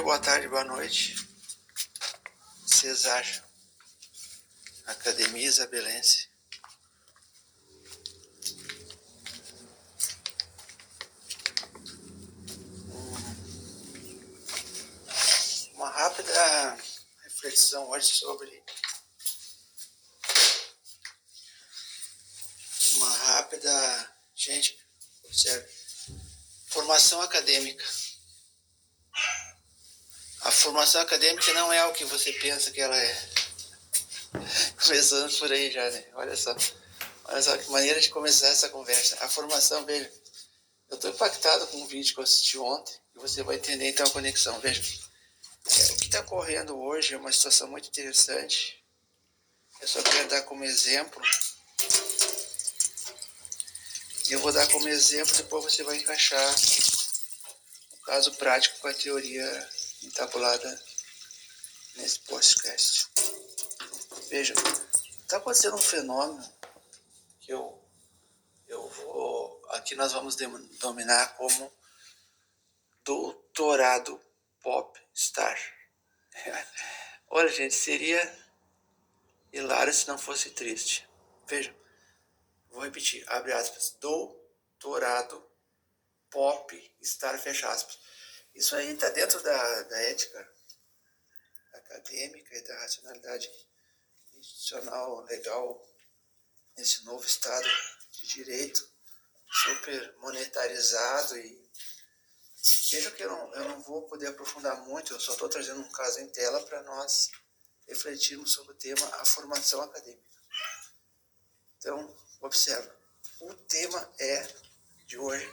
dia, boa tarde, boa noite. Cesar, Academia Isabelense. Uma rápida reflexão hoje sobre gente, observe, formação acadêmica. A formação acadêmica não é o que você pensa que ela é. Começando por aí já, né? Olha só que maneira de começar essa conversa. A formação, veja, eu estou impactado com um vídeo que eu assisti ontem e você vai entender então a conexão. Veja, o que está ocorrendo hoje é uma situação muito interessante. Eu só quero dar como exemplo. E eu vou dar como exemplo, depois você vai encaixar o caso prático com a teoria entabulada nesse podcast. Veja, está acontecendo um fenômeno que aqui nós vamos denominar como doutorado pop star. Olha, gente, seria hilário se não fosse triste. Veja, vou repetir, abre aspas, doutorado pop star, fecha aspas. Isso aí está dentro da ética acadêmica e da racionalidade institucional legal nesse novo estado de direito super monetarizado. E veja que eu não vou poder aprofundar muito, eu só estou trazendo um caso em tela para nós refletirmos sobre o tema a formação acadêmica. Então, observa, o tema de hoje,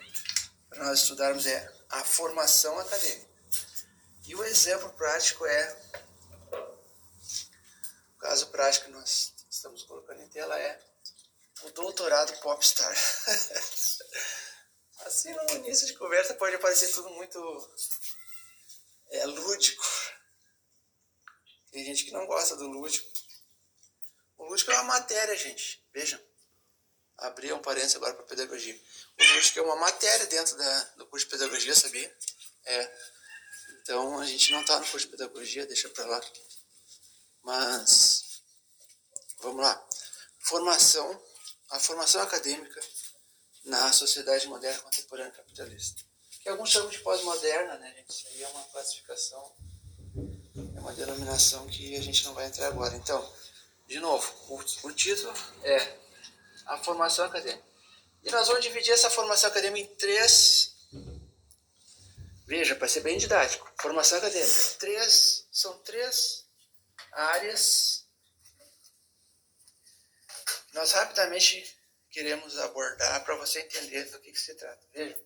para nós estudarmos, é a formação acadêmica. E o exemplo prático o caso prático que nós estamos colocando em tela é o doutorado popstar. Assim, no início de conversa pode parecer tudo muito lúdico. Tem gente que não gosta do lúdico. O lúdico é uma matéria, gente. Vejam. Abri um parênteses agora para pedagogia. O lúdico é uma matéria dentro do curso de pedagogia, sabia? Então, a gente não está no curso de pedagogia, deixa para lá. Mas, vamos lá. A formação acadêmica na sociedade moderna contemporânea capitalista. Que alguns chamam de pós-moderna, né, gente? Isso aí é uma classificação, é uma denominação que a gente não vai entrar agora. Então, de novo, o título é a formação acadêmica. E nós vamos dividir essa formação acadêmica em três. Veja, para ser bem didático. Formação acadêmica. São três áreas. Nós rapidamente queremos abordar para você entender do que se trata. Veja.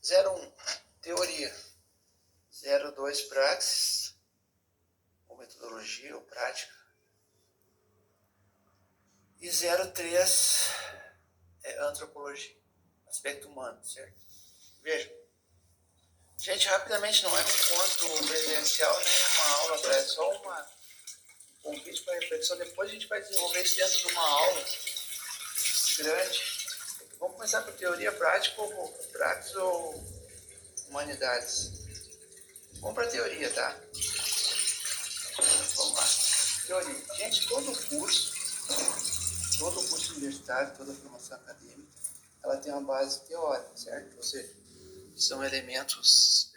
01, teoria. 02, praxis, ou metodologia, ou prática. E 03 é antropologia, aspecto humano, certo? Veja. Gente, rapidamente, não é um encontro presencial, nem uma aula, é só um convite para reflexão. Depois a gente vai desenvolver isso dentro de uma aula grande. Vamos começar com teoria prática ou praxis ou humanidades. Vamos para a teoria, tá? Vamos lá. Teoria. Gente, todo curso universitário, toda formação acadêmica, ela tem uma base teórica, certo? Ou seja, são elementos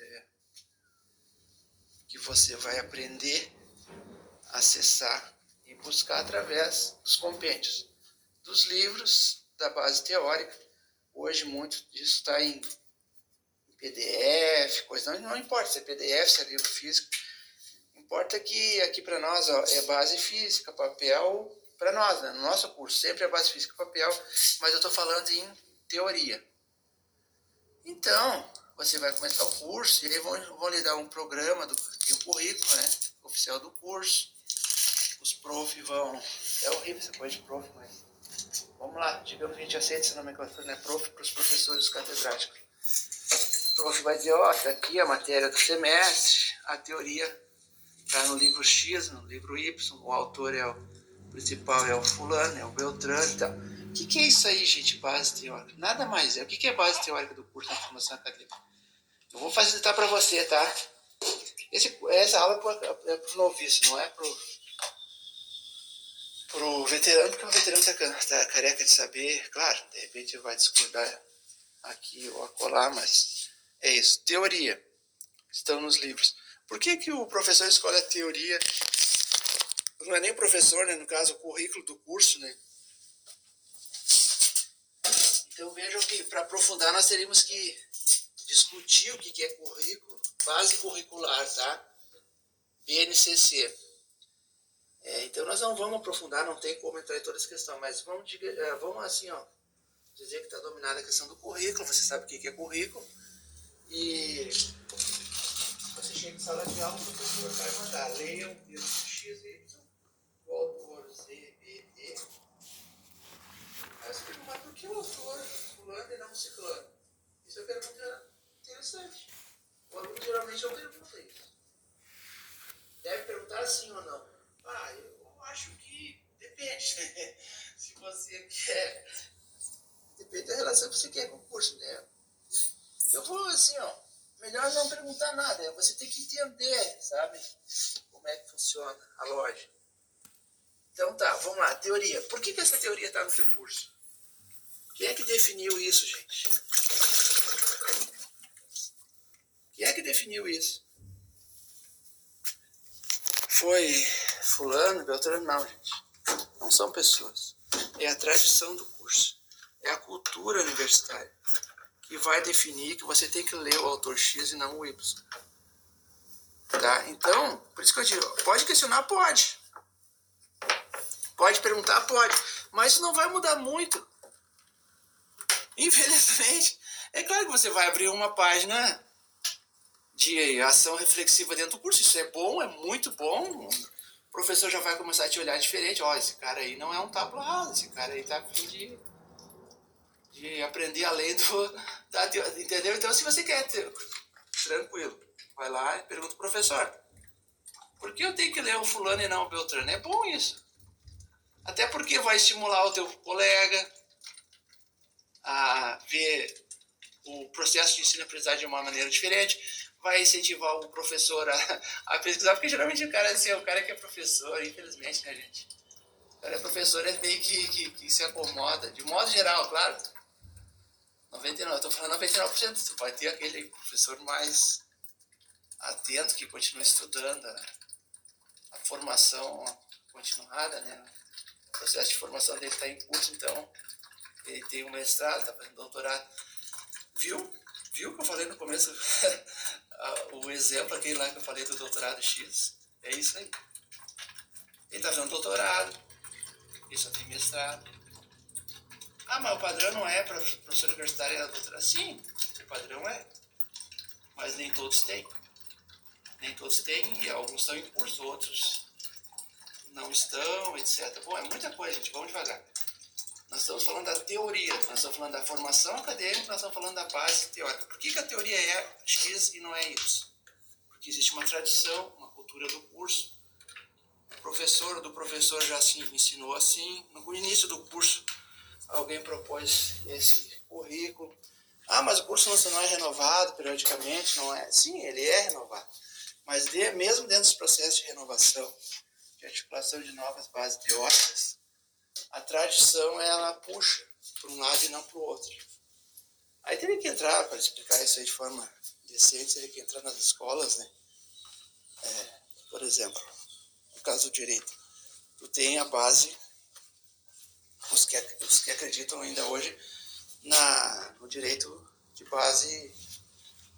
que você vai aprender, acessar e buscar através dos compêndios, dos livros, da base teórica. Hoje muito disso está em PDF, coisa não importa se é PDF, se é livro físico. Importa que aqui para nós é base física, papel, para nós, né? No nosso curso sempre é base física, papel, mas eu estou falando em teoria. Então, você vai começar o curso e aí vão lhe dar um programa, tem um currículo, né, oficial do curso. Os prof vão... É horrível essa coisa de prof, mas... Vamos lá, digamos que a gente aceita essa nomenclatura, né, prof, para os professores catedráticos. O prof vai dizer, tá aqui a matéria do semestre, a teoria está no livro X, no livro Y, o autor principal é o fulano, é o Beltrano e tal. O que é isso aí, gente? Base teórica. Nada mais é. O que é base teórica do curso de formação acadêmica? Eu vou facilitar para você, tá? Essa aula é pro noviço, não é pro veterano, porque o veterano tá careca de saber. Claro, de repente vai discordar aqui ou acolá, mas é isso. Teoria. Estão nos livros. Por que o professor escolhe a teoria? Não é nem o professor, né? No caso, o currículo do curso, né? Então vejam que para aprofundar nós teríamos que discutir o que é currículo, base curricular, tá? BNCC. Então nós não vamos aprofundar, não tem como entrar em toda essa questão, mas vamos assim, ó, dizer que está dominada a questão do currículo, você sabe o que é currículo, e você chega em sala de aula, o professor vai mandar, leiam o texto X, Y, o autor Z, B, D. Aí você pergunta, por que o autor fulano e não ciclano? Isso é uma pergunta interessante. O aluno geralmente não pergunta isso. Deve perguntar sim ou não. Eu acho que depende. Se você quer. Depende da relação que você quer com o curso, né? Eu vou assim, ó. Melhor não perguntar nada. Você tem que entender, sabe? Como é que funciona a lógica. Então tá, vamos lá. Teoria. Por que essa teoria está no seu curso? Quem é que definiu isso, gente? Quem é que definiu isso? Foi fulano, beltrano? Não, gente. Não são pessoas. É a tradição do curso. É a cultura universitária que vai definir que você tem que ler o autor X e não o Y. Tá? Então, por isso que eu digo, pode questionar? Pode. Pode perguntar? Pode. Mas isso não vai mudar muito. Infelizmente. É claro que você vai abrir uma página de ação reflexiva dentro do curso. Isso é bom, é muito bom. O professor já vai começar a te olhar diferente. Ó, esse cara aí não é um tabula rasa, esse cara aí tá a fim de aprender além entendeu? Então, se você quer ter, tranquilo, vai lá e pergunta pro professor, por que eu tenho que ler o fulano e não o Beltrano? É bom isso. Até porque vai estimular o teu colega a ver o processo de ensino-aprendizagem de uma maneira diferente, vai incentivar o professor a pesquisar, porque geralmente o cara, assim, o cara que é professor, infelizmente, né, gente? O cara é professor, é meio que se acomoda, de modo geral, claro. 99, eu tô falando 99%, tu vai ter aquele professor mais atento, que continua estudando a formação continuada, né? O processo de formação dele está em curso, então ele tem um mestrado, está fazendo doutorado. Viu? Viu que eu falei no começo? O exemplo aquele lá que eu falei do doutorado X. É isso aí. Ele está fazendo doutorado, ele só tem mestrado. Mas o padrão não é para professor universitário e doutorado? Sim, o padrão é. Mas nem todos têm. Nem todos têm, e alguns estão em curso, outros não estão, etc. Bom, é muita coisa, gente. Vamos devagar. Nós estamos falando da teoria, nós estamos falando da formação acadêmica, nós estamos falando da base teórica. Por que a teoria é X e não é Y? Porque existe uma tradição, uma cultura do curso. O professor já se ensinou assim. No início do curso, alguém propôs esse currículo. Mas o curso não é renovado periodicamente, não é? Sim, ele é renovado. Mas mesmo dentro dos processos de renovação, de articulação de novas bases teóricas, a tradição ela puxa para um lado e não para o outro. Aí teria que entrar, para explicar isso aí de forma decente, teria que entrar nas escolas, né? Por exemplo, no caso do direito, tu tem a base, os que acreditam ainda hoje no direito de base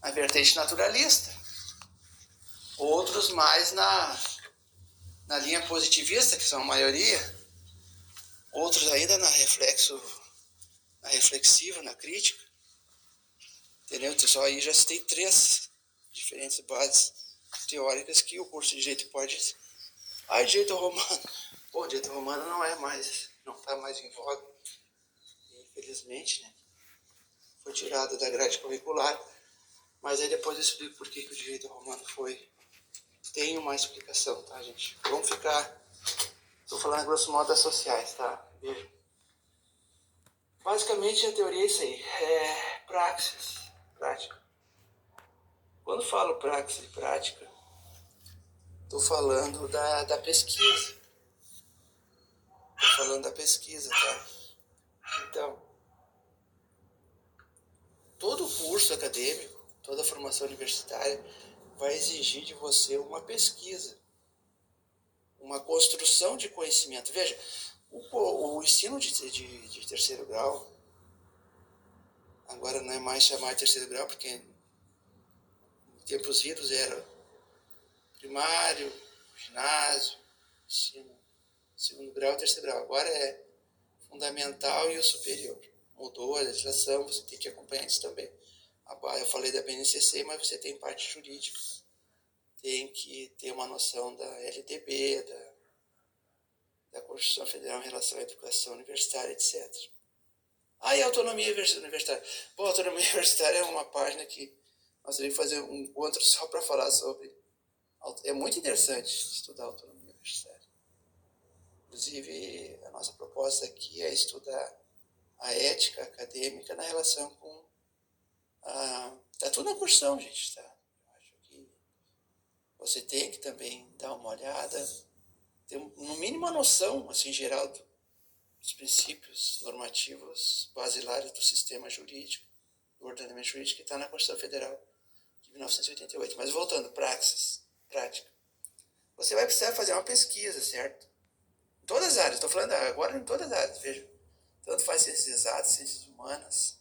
na vertente naturalista. Outros mais na linha positivista, que são a maioria. Outros ainda na reflexiva, na crítica. Entendeu? Então, só aí já citei 3 diferentes bases teóricas que o curso de Direito pode... Direito Romano. Bom, Direito Romano não está mais em voga. Infelizmente, né? Foi tirado da grade curricular. Mas aí depois eu explico por que o Direito Romano tem uma explicação, tá, gente? Vamos ficar... Estou falando grosso modo das sociais, tá? Veja. Basicamente a teoria é isso aí, praxis, prática. Quando falo praxis e prática, estou falando da pesquisa. Estou falando da pesquisa, tá? Então, todo curso acadêmico, toda formação universitária vai exigir de você uma pesquisa, uma construção de conhecimento. Veja, o ensino de terceiro grau, agora não é mais chamado de terceiro grau, porque em tempos idos era primário, ginásio, ensino, segundo grau e terceiro grau. Agora é fundamental e o superior. Mudou a legislação, você tem que acompanhar isso também. Eu falei da BNCC, mas você tem parte jurídica. Tem que ter uma noção da LDB, da Constituição Federal em relação à educação universitária, etc. E a autonomia universitária. Bom, a autonomia universitária é uma página que nós teríamos que fazer um encontro só para falar sobre. É muito interessante estudar a autonomia universitária. Inclusive, a nossa proposta aqui é estudar a ética acadêmica na relação com tá tudo na Constituição, gente, tá? Eu acho que você tem que também dar uma olhada, ter no mínimo uma noção, assim, geral dos princípios normativos basilares do sistema jurídico, do ordenamento jurídico que está na Constituição Federal de 1988. Mas voltando, praxis, prática. Você vai precisar fazer uma pesquisa, certo? Em todas as áreas, estou falando agora em todas as áreas, veja. Tanto faz ciências exatas, ciências humanas,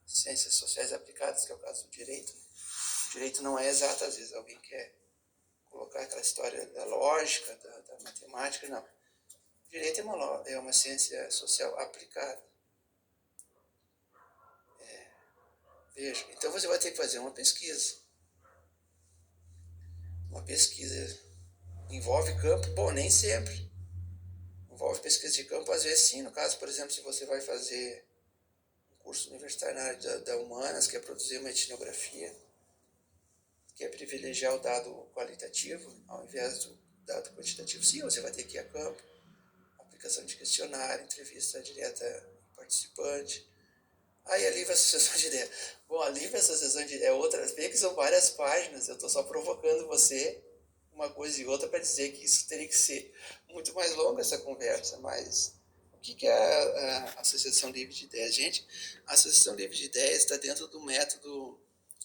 ciências sociais aplicadas, que é o caso do direito. O direito não é exato, às vezes alguém quer colocar aquela história da lógica, da matemática, não. O direito é uma ciência social aplicada. Veja, então você vai ter que fazer uma pesquisa. Uma pesquisa envolve campo? Bom, nem sempre. Envolve pesquisa de campo, às vezes sim. No caso, por exemplo, se você vai fazer um curso universitário na área da humanas, que é produzir uma etnografia, que é privilegiar o dado qualitativo ao invés do dado quantitativo, sim, você vai ter que ir a campo, aplicação de questionário, entrevista direta em participante. Aí a livre associação de ideias. Bom, a livre associação de ideias é outra, bem que são várias páginas, eu estou só provocando você uma coisa e outra para dizer que isso teria que ser muito mais longa essa conversa, mas o que é a associação livre de ideias? Gente, a associação livre de ideias está dentro do método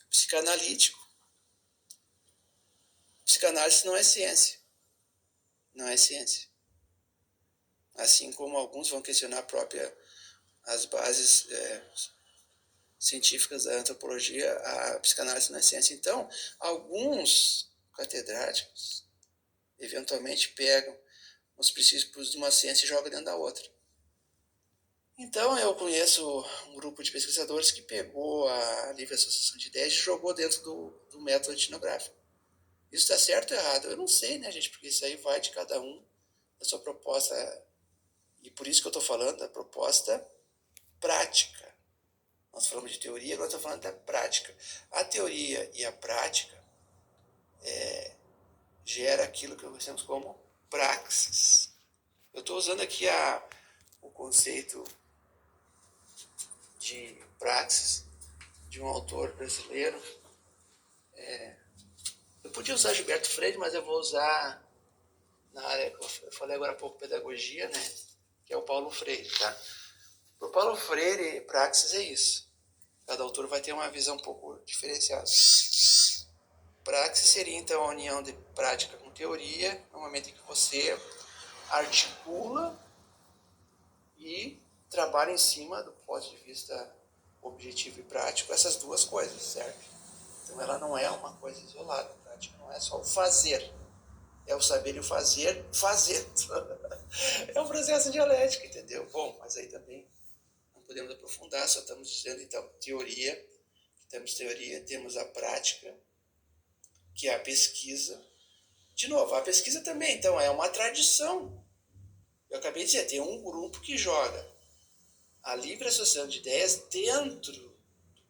psicanalítico. Psicanálise não é ciência. Não é ciência. Assim como alguns vão questionar as bases científicas da antropologia, a psicanálise não é ciência. Então, alguns catedráticos eventualmente pegam os princípios de uma ciência e jogam dentro da outra. Então, eu conheço um grupo de pesquisadores que pegou a livre associação de ideias e jogou dentro do método etnográfico. Isso está certo ou errado? Eu não sei, né, gente? Porque isso aí vai de cada um, da sua proposta. E por isso que eu estou falando da proposta prática. Nós falamos de teoria, agora estou falando da prática. A teoria e a prática gera aquilo que nós conhecemos como praxis. Eu estou usando aqui o conceito de praxis de um autor brasileiro. Eu podia usar Gilberto Freire, mas eu vou usar na área que eu falei agora há pouco, pedagogia, né? Que é o Paulo Freire, tá? Para o Paulo Freire, praxis é isso. Cada autor vai ter uma visão um pouco diferenciada. Praxis seria, então, a união de prática com teoria, no momento em que você articula e trabalha em cima do ponto de vista objetivo e prático essas duas coisas, certo? Então, ela não é uma coisa isolada. A prática não é só o fazer. É o saber e o fazer fazendo. É um processo dialético, entendeu? Bom, mas aí também não podemos aprofundar, só estamos dizendo, então, teoria. Temos teoria, temos a prática, que é a pesquisa. De novo, a pesquisa também, então, é uma tradição. Eu acabei de dizer, tem um grupo que joga a livre associação de ideias dentro do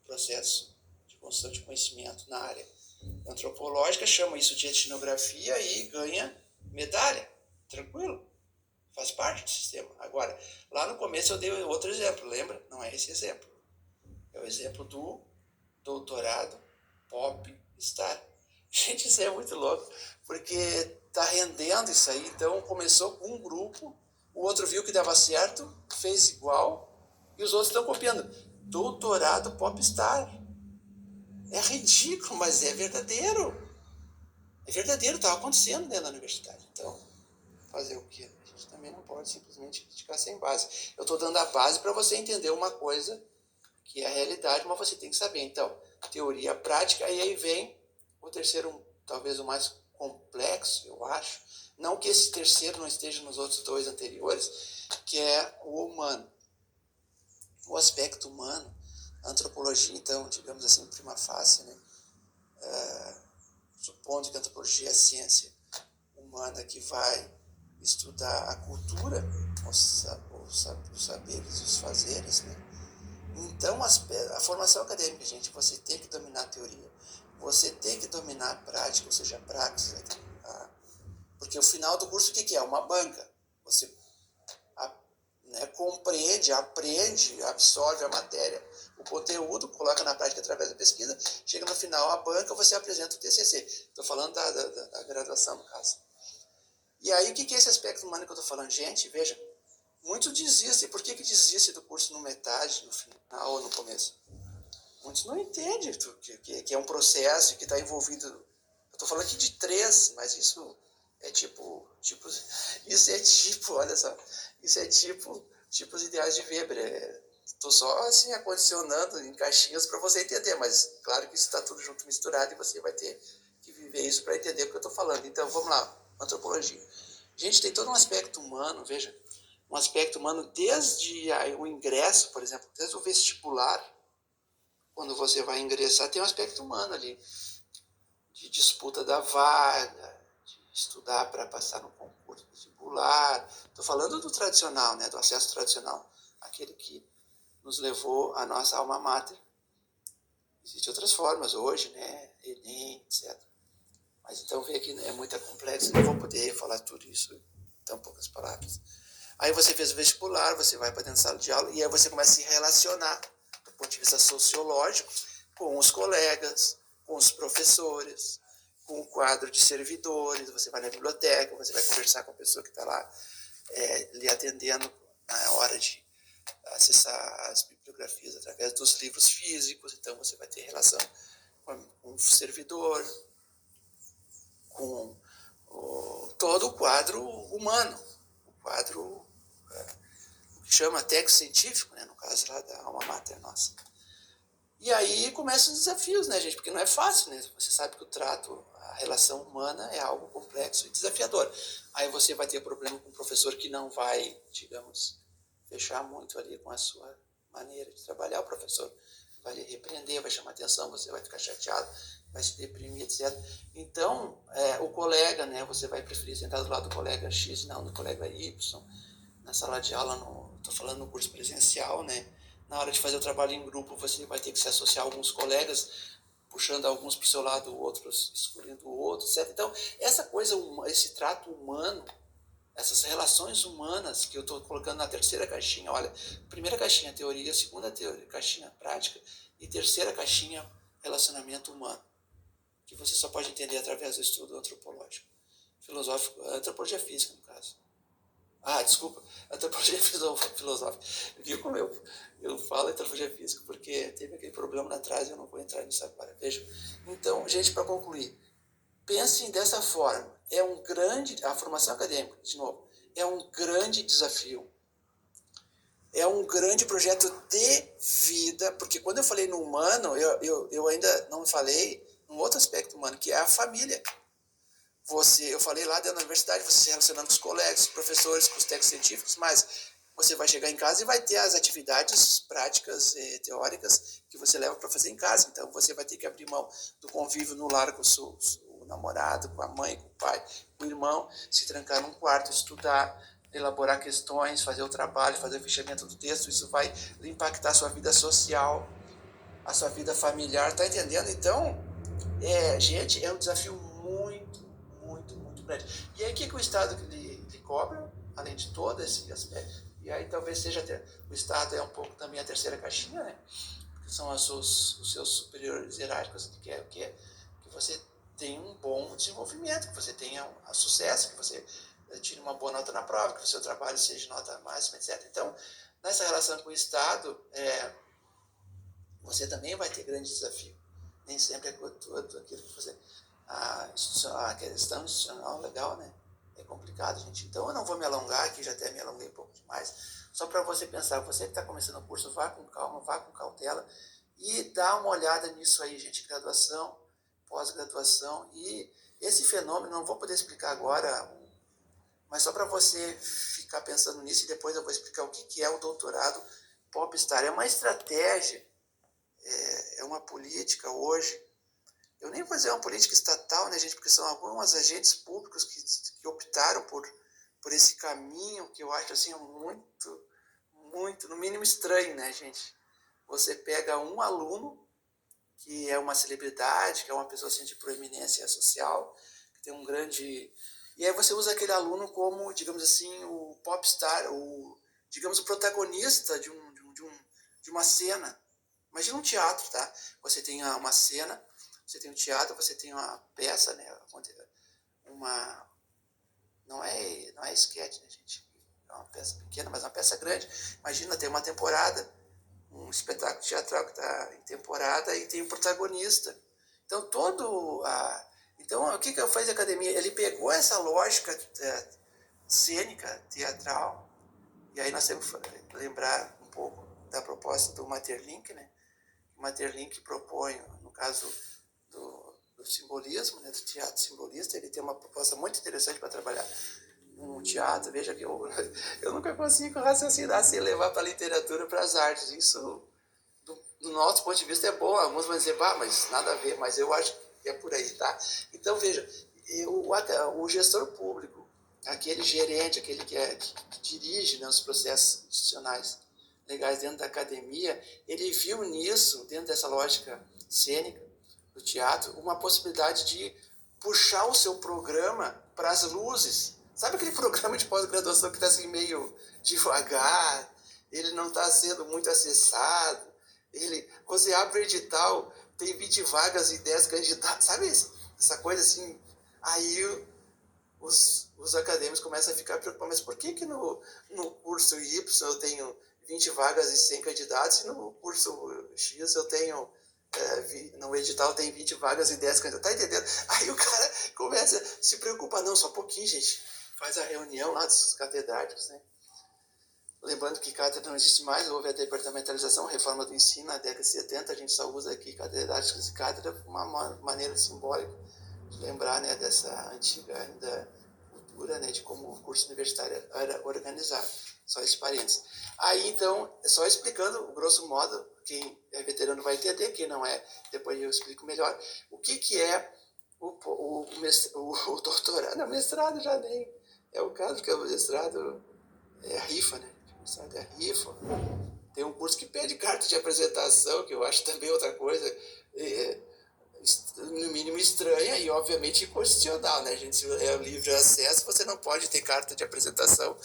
processo de construção de conhecimento na área antropológica, chama isso de etnografia e ganha medalha. Tranquilo? faz parte do sistema. Agora, lá no começo eu dei outro exemplo, lembra? Não é esse exemplo. É o exemplo do doutorado Popstar. Gente, isso é muito louco, porque tá rendendo isso aí. Então começou com um grupo, o outro viu que dava certo, fez igual, e os outros estão copiando. Doutorado Popstar. É ridículo, mas é verdadeiro. É verdadeiro, estava acontecendo dentro da universidade. Então, fazer o quê? A gente também não pode simplesmente criticar sem base. Eu estou dando a base para você entender uma coisa que é a realidade, mas você tem que saber. Então, teoria prática, e aí vem o terceiro, talvez o mais complexo, eu acho. Não que esse terceiro não esteja nos outros dois anteriores, que é o humano. O aspecto humano, a antropologia, então, digamos assim, prima facie, né? Supondo que a antropologia é a ciência humana que vai estudar a cultura, os saberes e os fazeres, né? Então, a formação acadêmica, gente, você tem que dominar a teoria, você tem que dominar a prática, ou seja, a praxis. Porque o final do curso, o que é? Uma banca. Você compreende, aprende, absorve a matéria, o conteúdo, coloca na prática através da pesquisa, chega no final a banca, você apresenta o TCC. Estou falando da graduação, no caso. E aí, o que é esse aspecto humano que eu estou falando? Gente, veja, muitos desistem. Por que desistem do curso no metade, no final ou no começo? Muitos não entendem que é um processo que está envolvido. Eu estou falando aqui de 3, mas isso é isso é tipo, olha só, isso é tipo os ideais de Weber. Estou só assim acondicionando em caixinhas para você entender, mas claro que isso está tudo junto, misturado, e você vai ter que viver isso para entender o que eu estou falando. Então vamos lá, antropologia. Gente, tem todo um aspecto humano, veja, um aspecto humano desde o ingresso, por exemplo, desde o vestibular. Quando você vai ingressar, tem um aspecto humano ali, de disputa da vaga, de estudar para passar no concurso vestibular. Estou falando do tradicional, né, do acesso tradicional, aquele que nos levou à nossa alma mater. Existem outras formas hoje, né, Enem, etc. Mas então vê que é muito complexo, não vou poder falar tudo isso em tão poucas palavras. Aí você fez o vestibular, você vai para dentro da sala de aula e aí você começa a se relacionar do ponto de vista sociológico com os colegas, com os professores, com o quadro de servidores. Você vai na biblioteca, você vai conversar com a pessoa que está lá lhe atendendo na hora de acessar as bibliografias através dos livros físicos. Então você vai ter relação com o servidor, com todo o quadro humano, o quadro, o que chama texto científico, né, no caso lá da alma mater nossa. E aí começam os desafios, né, gente? Porque não é fácil, né? Você sabe que o trato, a relação humana é algo complexo e desafiador. Aí você vai ter problema com um professor que não vai, digamos, fechar muito ali com a sua maneira de trabalhar. O professor vai lhe repreender, vai chamar atenção, você vai ficar chateado, vai se deprimir, etc. Então, o colega, né? Você vai preferir sentar do lado do colega X, não do colega Y. Na sala de aula, estou falando no curso presencial, né? Na hora de fazer o trabalho em grupo, você vai ter que se associar a alguns colegas, puxando alguns para o seu lado, outros excluindo o outro, etc. Então, essa coisa, esse trato humano, essas relações humanas que eu estou colocando na terceira caixinha, olha, primeira caixinha teoria, segunda caixinha prática e terceira caixinha relacionamento humano, que você só pode entender através do estudo antropológico, filosófico, antropologia física, no caso. Desculpa, antropologia filosófica. Viu como eu falo antropologia física? Porque teve aquele problema lá atrás e eu não vou entrar nisso agora. Veja. Então, gente, para concluir, pensem dessa forma. A formação acadêmica, de novo, é um grande desafio. É um grande projeto de vida, porque quando eu falei no humano, eu ainda não falei num outro aspecto humano, que é a família. Eu falei lá dentro da universidade, você se relacionando com os colegas, com os professores, com os técnicos científicos, mas você vai chegar em casa e vai ter as atividades práticas e teóricas que você leva para fazer em casa. Então, você vai ter que abrir mão do convívio no lar com o namorado, com a mãe, com o pai, com o irmão, se trancar num quarto, estudar, elaborar questões, fazer o trabalho, fazer o fechamento do texto. Isso vai impactar a sua vida social, a sua vida familiar, tá entendendo? Então, gente, é um desafio muito grande. E aí, o que o Estado lhe cobra? além de todo esse aspecto. E aí talvez seja o Estado é um pouco também a terceira caixinha, né? Que são os seus superiores hierárquicos, que é o quê? Que você tenha um bom desenvolvimento, que você tenha um sucesso, que você tire uma boa nota na prova, que o seu trabalho seja nota máxima, etc. Então, nessa relação com o Estado, você também vai ter grande desafio. Nem sempre é tudo aquilo que você... A questão institucional legal, né? É complicado, gente. Então, eu não vou me alongar aqui, já até me alonguei um pouco demais. Só para você pensar, você que está começando o curso, vá com calma, vá com cautela e dá uma olhada nisso aí, gente. Graduação, pós-graduação. E esse fenômeno, não vou poder explicar agora, mas só para você ficar pensando nisso e depois eu vou explicar o que é o doutorado Popstar. É uma estratégia, é uma política hoje. Eu nem vou dizer uma política estatal, né, gente, porque são alguns agentes públicos que optaram por esse caminho que eu acho assim muito, no mínimo estranho, né, gente? Você pega um aluno que é uma celebridade, que é uma pessoa assim, de proeminência social, que tem um grande... E aí você usa aquele aluno como, digamos assim, o popstar, digamos, o protagonista de uma cena. Imagina um teatro, tá? Você tem uma cena, você tem um teatro, você tem uma peça, né? Uma... Não é esquete, né, gente? É uma peça pequena, mas uma peça grande. Imagina, tem uma temporada, um espetáculo teatral que está em temporada e tem um protagonista. Então, Então, o que fez a academia? Ele pegou essa lógica cênica, teatral, e aí nós temos que lembrar um pouco da proposta do Maeterlinck, né? O Maeterlinck propõe, no caso do simbolismo, né, do teatro simbolista, ele tem uma proposta muito interessante para trabalhar um teatro. Veja que eu nunca consigo raciocinar sem levar para a literatura, para as artes. Isso, do nosso ponto de vista, é bom. Alguns vão dizer, mas nada a ver, mas eu acho que é por aí, tá? Então, veja, o gestor público, aquele gerente, aquele que dirige, né, os processos institucionais legais dentro da academia, ele viu nisso, dentro dessa lógica cênica do teatro, uma possibilidade de puxar o seu programa para as luzes. Sabe aquele programa de pós-graduação que está assim meio devagar, ele não está sendo muito acessado, você abre o edital, tem 20 vagas e 10 candidatos, sabe essa coisa assim? Aí os acadêmicos começam a ficar preocupados, mas por que no curso Y eu tenho 20 vagas e 100 candidatos e no curso X eu tenho, no edital tem 20 vagas e 10 candidatos, tá entendendo? Aí o cara começa a se preocupar, não, só um pouquinho, gente, faz a reunião lá dos catedráticos, né? Lembrando que cátedra não existe mais, houve a departamentalização, a reforma do ensino na década de 70, a gente só usa aqui catedráticos e cátedra, uma maneira simbólica de lembrar, né, dessa antiga ainda cultura, né, de como o curso universitário era organizado. Só esse parênteses. Aí, então, só explicando, grosso modo, quem é veterano vai entender, quem não é, depois eu explico melhor, o que é o doutorado. Não, mestrado já nem é o caso, porque o mestrado é a rifa, né? O mestrado é a rifa. Tem um curso que pede carta de apresentação, que eu acho também outra coisa, no mínimo estranha e obviamente inconstitucional, né, gente? Se é o livre acesso, você não pode ter carta de apresentação,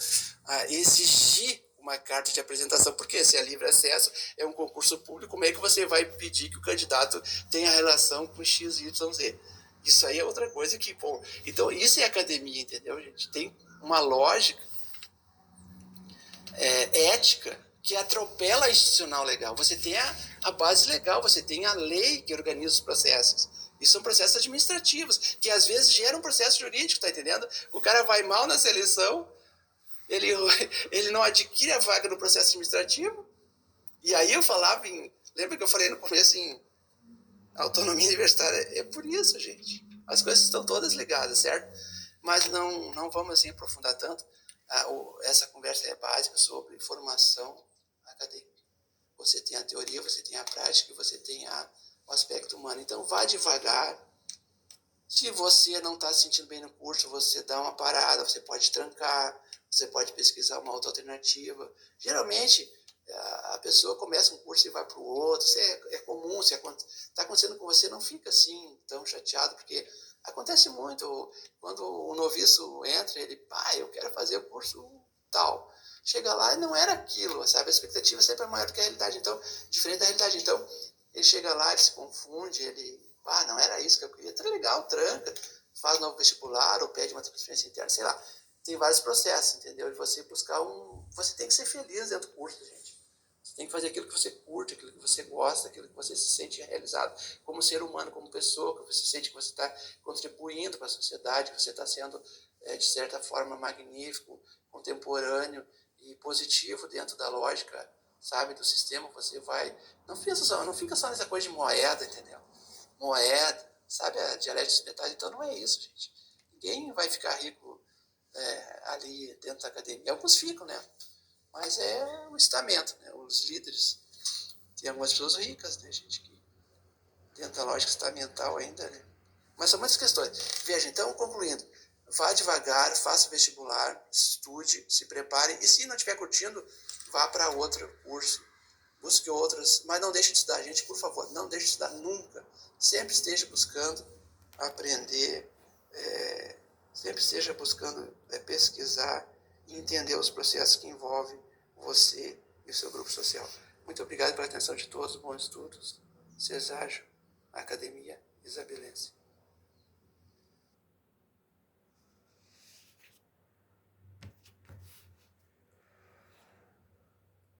exigir uma carta de apresentação, porque se é livre acesso, é um concurso público, como é que você vai pedir que o candidato tenha relação com X, Y, Z? Isso aí é outra coisa que, bom, então isso é academia, entendeu, gente? Tem uma lógica ética que atropela a institucional legal. Você tem a base legal, você tem a lei que organiza os processos. E são processos administrativos, que às vezes geram um processo jurídico, tá entendendo? O cara vai mal na seleção, ele não adquire a vaga no processo administrativo. E aí eu falava lembra que eu falei no começo em autonomia universitária? É por isso, gente. As coisas estão todas ligadas, certo? Mas não vamos assim aprofundar tanto. Essa conversa é básica sobre formação acadêmica. Você tem a teoria, você tem a prática, você tem o aspecto humano. Então, vá devagar. Se você não está se sentindo bem no curso, você dá uma parada, você pode trancar, você pode pesquisar uma outra alternativa. Geralmente, a pessoa começa um curso e vai para o outro. Isso é comum. Se está acontecendo com você, não fica assim tão chateado, porque acontece muito. Quando o noviço entra, ele, eu quero fazer o curso tal. Chega lá e não era aquilo, sabe? A expectativa sempre é maior do que a realidade, então, diferente da realidade. Então, ele chega lá, ele se confunde, ele, não era isso que eu queria. Tá legal, tranca, faz novo vestibular ou pede uma transferência interna, sei lá. Tem vários processos, entendeu? E você buscar você tem que ser feliz dentro do curso, gente. Você tem que fazer aquilo que você curte, aquilo que você gosta, aquilo que você se sente realizado como ser humano, como pessoa, que você sente que você está contribuindo para a sociedade, que você está sendo, de certa forma, magnífico, contemporâneo e positivo dentro da lógica, sabe, do sistema. Você vai... Não fica só nessa coisa de moeda, entendeu? Moeda, sabe, a dialética dos metais. Então não é isso, gente. Ninguém vai ficar rico ali dentro da academia. Alguns ficam, né? Mas é o estamento, né? Os líderes. Tem algumas pessoas ricas, né, gente, que dentro da lógica estamental ainda, né? Mas são muitas questões. Veja, então, concluindo, vá devagar, faça vestibular, estude, se prepare, e se não estiver curtindo, vá para outro curso, busque outras, mas não deixe de estudar, gente, por favor, não deixe de estudar nunca. Sempre esteja buscando aprender, sempre esteja buscando pesquisar e entender os processos que envolvem você e o seu grupo social. Muito obrigado pela atenção de todos, bons estudos. Ceságio, Academia Isabelense.